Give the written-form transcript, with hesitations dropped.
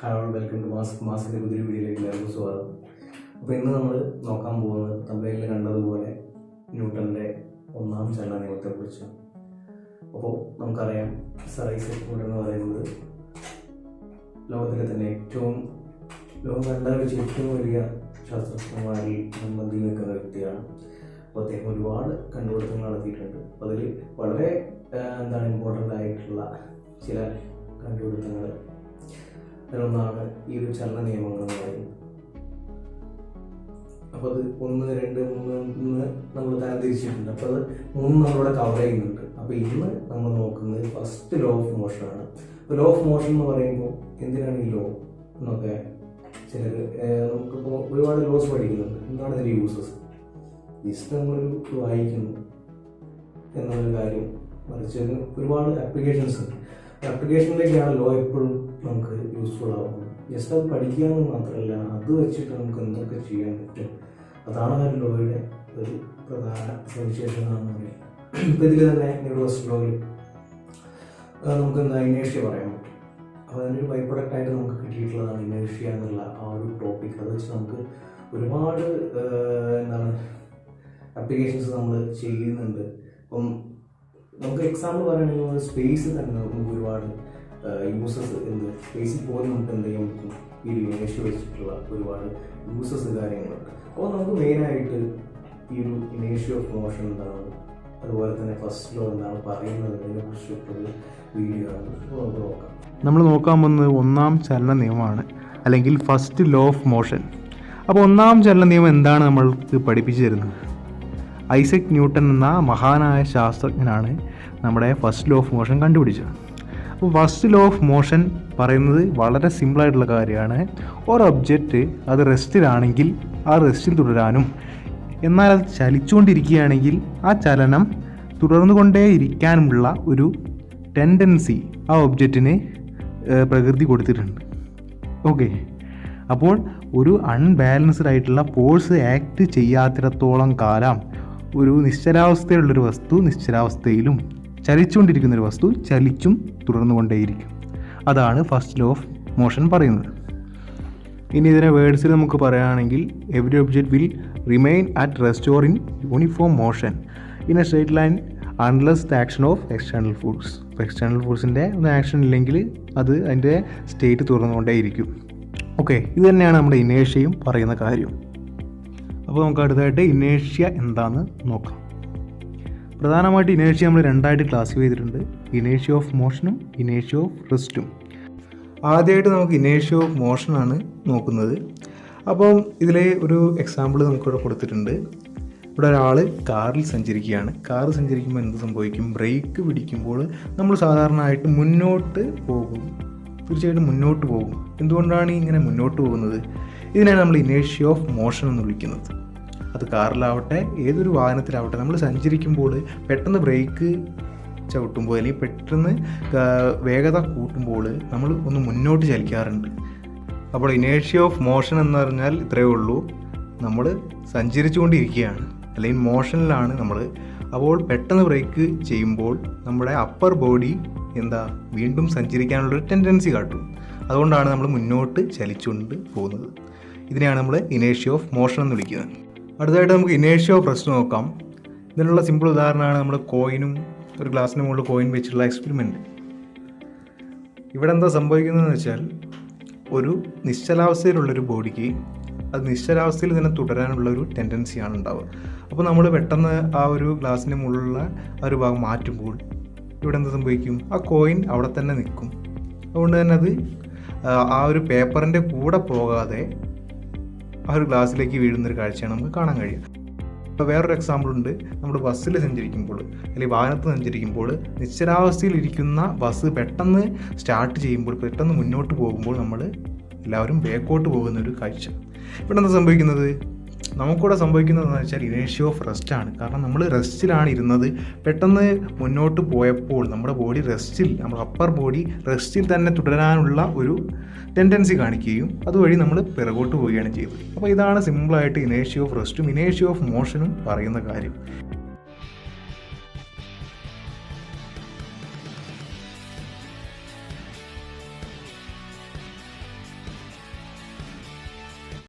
Hello, welcome to മാസിൻ്റെ പുതിയ വീഡിയോയിലേക്ക് എല്ലാവർക്കും സ്വാഗതം. അപ്പോൾ ഇന്ന് നമ്മൾ നോക്കാൻ പോകുന്നത് തമ്പനയിൽ കണ്ടതുപോലെ ന്യൂട്ടൻ്റെ ഒന്നാം ചലന നിയമത്തെക്കുറിച്ചാണ്. അപ്പോൾ നമുക്കറിയാം, സർ ഐസക് ന്യൂട്ടൻ എന്ന് പറയുന്നത് ലോകത്തിലെ തന്നെ ലോകം കണ്ട വെച്ച് ഏറ്റവും വലിയ ശാസ്ത്രജ്ഞന്മാരിൽ മുൻപന്തിയിൽ നിൽക്കുന്ന വ്യക്തിയാണ്. അപ്പോൾ അദ്ദേഹം ഒരുപാട് കണ്ടുപിടുത്തങ്ങൾ നടത്തിയിട്ടുണ്ട്. അപ്പോൾ അതിൽ വളരെ ഇമ്പോർട്ടൻ്റ് ആയിട്ടുള്ള ചില കണ്ടുപിടുത്തങ്ങൾ അതിലൊന്നാണ് ഈ ഒരു ചലന നിയമങ്ങൾ എന്ന് പറയുന്നത്. അപ്പോൾ അത് 1, 2, 3 നമ്മൾ തരംതിരിച്ചിട്ടുണ്ട്. അപ്പോൾ അത് 3 നമ്മളിവിടെ കവർ ചെയ്യുന്നുണ്ട്. അപ്പോൾ ഇന്ന് നമ്മൾ നോക്കുന്നത് ഫസ്റ്റ് ലോ ഓഫ് മോഷനാണ്. അപ്പോൾ ലോ ഓഫ് മോഷൻ എന്ന് പറയുമ്പോൾ എന്തിനാണ് ഈ ലോ എന്നൊക്കെ ചിലർ നമുക്കിപ്പോൾ ഒരുപാട് ലോസ് പഠിക്കുന്നുണ്ട്. എന്താണ് ഇതിൻ്റെ യൂസസ്? ജസ്റ്റ് നമ്മളൊരു വായിക്കുന്നു എന്നുള്ളൊരു കാര്യം, മറിച്ച് ഒരുപാട് ആപ്ലിക്കേഷൻസ് ഉണ്ട്. ആപ്ലിക്കേഷനിലേക്കാണ് ലോ എപ്പോഴും നമുക്ക് യൂസ്ഫുൾ ആവുന്നത്. ജസ്റ്റ് അത് പഠിക്കുക എന്ന് മാത്രമല്ല, അത് വെച്ചിട്ട് നമുക്ക് എന്തൊക്കെ ചെയ്യാൻ പറ്റും, അതാണ് ആ ലോയുടെ ഒരു പ്രധാന സവിശേഷതയെന്ന് പറയുന്നത്. ഇപ്പം ഇതിൽ തന്നെ ന്യൂറോസ് ലോയിൽ നമുക്ക് ഇനേഷ്യ പറയാൻ പറ്റും. അപ്പോൾ അതിൻ്റെ ഒരു ബൈ പ്രൊഡക്റ്റായിട്ട് നമുക്ക് കിട്ടിയിട്ടുള്ളതാണ് ഇനേഷ്യ എന്നുള്ള ആ ഒരു ടോപ്പിക്. അത് വെച്ച് നമുക്ക് ഒരുപാട് ആപ്ലിക്കേഷൻസ് നമ്മൾ ചെയ്യുന്നുണ്ട്. അപ്പം നമുക്ക് എക്സാമ്പിൾ പറയുകയാണെങ്കിൽ സ്പേസ് തന്നെ നമുക്ക് ഒരുപാട് യൂസസ് സ്പേസിൽ പോലും നമുക്ക് എന്ത് ചെയ്യാൻ പറ്റും, ഈ ഒരു ഇനേഷ്യ വെച്ചിട്ടുള്ള ഒരുപാട് യൂസസ് കാര്യങ്ങളുണ്ട്. അപ്പോൾ നമുക്ക് മെയിനായിട്ട് ഈ ഒരു ഇനേഷ്യ ഓഫ് മോഷൻ എന്താണ്, അതുപോലെ തന്നെ ഫസ്റ്റ് ലോ എന്താണ് പറയുന്നത്, അതിനെ കുറിച്ചിട്ടൊരു വീഡിയോ ആണ്. അപ്പോൾ നമുക്ക് നോക്കാം. നമ്മൾ നോക്കാൻ പോകുന്നത് ഒന്നാം ചലന നിയമമാണ്, അല്ലെങ്കിൽ ഫസ്റ്റ് ലോ ഓഫ് മോഷൻ. അപ്പോൾ ഒന്നാം ചലന നിയമം എന്താണ് നമ്മൾക്ക് പഠിപ്പിച്ചു തരുന്നത്? ഐസക് ന്യൂട്ടൻ എന്ന മഹാനായ ശാസ്ത്രജ്ഞനാണ് നമ്മുടെ ഫസ്റ്റ് ലോ ഓഫ് മോഷൻ കണ്ടുപിടിച്ചത്. അപ്പോൾ ഫസ്റ്റ് ലോ ഓഫ് മോഷൻ പറയുന്നത് വളരെ സിമ്പിളായിട്ടുള്ള കാര്യമാണ്. ഒരു ഒബ്ജക്റ്റ് അത് റെസ്റ്റിലാണെങ്കിൽ ആ റെസ്റ്റിൽ തുടരാനും, എന്നാൽ അത് ചലിച്ചുകൊണ്ടിരിക്കുകയാണെങ്കിൽ ആ ചലനം തുടർന്നുകൊണ്ടേ ഇരിക്കാനുമുള്ള ഒരു ടെൻഡൻസി ആ ഒബ്ജക്റ്റിന് പ്രകൃതി കൊടുത്തിട്ടുണ്ട്. ഓക്കെ, അപ്പോൾ ഒരു അൺബാലൻസ്ഡ് ആയിട്ടുള്ള ഫോഴ്സ് ആക്ട് ചെയ്യാത്തിടത്തോളം കാലം ഒരു നിശ്ചലാവസ്ഥയിലുള്ളൊരു വസ്തു നിശ്ചലാവസ്ഥയിലും ചലിച്ചുകൊണ്ടിരിക്കുന്നൊരു വസ്തു ചലിച്ചും തുടർന്നുകൊണ്ടേയിരിക്കും. അതാണ് ഫസ്റ്റ് ലോ ഓഫ് മോഷൻ പറയുന്നത്. ഇനി ഇതിനെ വേർഡ്സിൽ നമുക്ക് പറയുകയാണെങ്കിൽ, every object will remain at rest or in uniform motion in A straight line unless the action of external force. ഇപ്പോൾ എക്സ്റ്റേണൽ ഫോഴ്സിൻ്റെ ഒന്നും ആക്ഷൻ ഇല്ലെങ്കിൽ അത് അതിൻ്റെ സ്റ്റേറ്റ് തുറന്നുകൊണ്ടേയിരിക്കും. ഓക്കെ, ഇത് തന്നെയാണ് നമ്മുടെ ഇനേഷ്യയും പറയുന്ന കാര്യം. അപ്പോൾ നമുക്ക് അടുത്തായിട്ട് ഇനേഷ്യ എന്താണെന്ന് നോക്കാം. പ്രധാനമായിട്ട് ഇനേഷ്യ നമ്മൾ 2ആയിട്ട് ക്ലാസിഫൈ ചെയ്തിട്ടുണ്ട്: ഇനേഷ്യ ഓഫ് മോഷനും ഇനേഷ്യ ഓഫ് റെസ്റ്റും. ആദ്യമായിട്ട് നമുക്ക് ഇനേഷ്യ ഓഫ് മോഷനാണ് നോക്കുന്നത്. അപ്പം ഇതിലെ ഒരു എക്സാമ്പിൾ നമുക്കിവിടെ കൊടുത്തിട്ടുണ്ട്. ഇവിടെ ഒരാൾ കാറിൽ സഞ്ചരിക്കുകയാണ്. കാർ സഞ്ചരിക്കുമ്പോൾ എന്ത് സംഭവിക്കും? ബ്രേക്ക് പിടിക്കുമ്പോൾ നമ്മൾ സാധാരണയായിട്ട് മുന്നോട്ട് പോകും, തീർച്ചയായിട്ടും മുന്നോട്ട് പോകും. എന്തുകൊണ്ടാണ് ഇങ്ങനെ മുന്നോട്ട് പോകുന്നത്? ഇതിനാണ് നമ്മൾ ഇനേഷ്യ ഓഫ് മോഷൻ എന്ന് വിളിക്കുന്നത്. അത് കാറിലാവട്ടെ ഏതൊരു വാഹനത്തിലാവട്ടെ, നമ്മൾ സഞ്ചരിക്കുമ്പോൾ പെട്ടെന്ന് ബ്രേക്ക് ചവിട്ടുമ്പോൾ അല്ലെങ്കിൽ പെട്ടെന്ന് വേഗത കൂട്ടുമ്പോൾ നമ്മൾ ഒന്ന് മുന്നോട്ട് ചലിക്കാറുണ്ട്. അപ്പോൾ ഇനേഷ്യ ഓഫ് മോഷൻ എന്ന് പറഞ്ഞാൽ ഇത്രയേ ഉള്ളൂ: നമ്മൾ സഞ്ചരിച്ചുകൊണ്ടിരിക്കുകയാണ് അല്ലെങ്കിൽ മോഷനിലാണ് നമ്മൾ. അപ്പോൾ പെട്ടെന്ന് ബ്രേക്ക് ചെയ്യുമ്പോൾ നമ്മുടെ അപ്പർ ബോഡി വീണ്ടും സഞ്ചരിക്കാനുള്ളൊരു ടെൻഡൻസി കാട്ടും. അതുകൊണ്ടാണ് നമ്മൾ മുന്നോട്ട് ചലിച്ചുകൊണ്ട് പോകുന്നത്. ഇതിനെയാണ് നമ്മൾ ഇനേഷ്യ ഓഫ് മോഷൻ എന്ന് വിളിക്കുന്നത്. അടുത്തതായിട്ട് നമുക്ക് ഇനേഷ്യ ഓഫ് റെസ്റ്റ് നോക്കാം. ഇതിനുള്ള സിമ്പിൾ ഉദാഹരണമാണ് നമ്മൾ കോയിനും ഒരു ഗ്ലാസ്സിന് മുകളിൽ കോയിൻ വെച്ചിട്ടുള്ള എക്സ്പെരിമെൻറ്റ്. ഇവിടെ എന്താ സംഭവിക്കുന്നതെന്ന് വെച്ചാൽ, ഒരു നിശ്ചലാവസ്ഥയിലുള്ളൊരു ബോഡിക്ക് അത് നിശ്ചലാവസ്ഥയിൽ തന്നെ തുടരാനുള്ളൊരു ടെൻഡൻസിയാണ് ഉണ്ടാവുക. അപ്പോൾ നമ്മൾ പെട്ടെന്ന് ആ ഒരു ഗ്ലാസ്സിന് മുകളിലുള്ള ആ ഒരു ഭാഗം മാറ്റുമ്പോൾ ഇവിടെ എന്താ സംഭവിക്കും? ആ കോയിൻ അവിടെ തന്നെ നിൽക്കും. അതുകൊണ്ട് തന്നെ അത് ആ ഒരു പേപ്പറിൻ്റെ കൂടെ പോകാതെ ആ ഒരു ഗ്ലാസ്സിലേക്ക് വീഴുന്നൊരു കാഴ്ചയാണ് നമുക്ക് കാണാൻ കഴിയുക. ഇപ്പോൾ വേറൊരു എക്സാമ്പിൾ ഉണ്ട്. നമ്മൾ ബസ്സിൽ സഞ്ചരിക്കുമ്പോൾ അല്ലെങ്കിൽ വാഹനത്ത് സഞ്ചരിക്കുമ്പോൾ നിശ്ചലാവസ്ഥയിലിരിക്കുന്ന ബസ് പെട്ടെന്ന് സ്റ്റാർട്ട് ചെയ്യുമ്പോൾ, പെട്ടെന്ന് മുന്നോട്ട് പോകുമ്പോൾ നമ്മൾ എല്ലാവരും ബാക്കോട്ട് പോകുന്നൊരു കാഴ്ച. ഇവിടെ എന്താ സംഭവിക്കുന്നത്? നമുക്കിവിടെ സംഭവിക്കുന്നതെന്ന് വെച്ചാൽ ഇനേഷ്യ ഓഫ് റെസ്റ്റ് ആണ്. കാരണം നമ്മൾ റെസ്റ്റിലാണ് ഇരുന്നത്. പെട്ടെന്ന് മുന്നോട്ട് പോയപ്പോൾ നമ്മുടെ ബോഡി റെസ്റ്റിൽ, നമ്മുടെ അപ്പർ ബോഡി റെസ്റ്റിൽ തന്നെ തുടരാനുള്ള ഒരു ടെൻഡൻസി കാണിക്കുകയും അതുവഴി നമ്മൾ പിറകോട്ട് പോവുകയാണ് ചെയ്തത്. അപ്പോൾ ഇതാണ് സിമ്പിളായിട്ട് ഇനേഷ്യ ഓഫ് റെസ്റ്റും ഇനേഷ്യ ഓഫ് മോഷനും പറയുന്ന കാര്യം.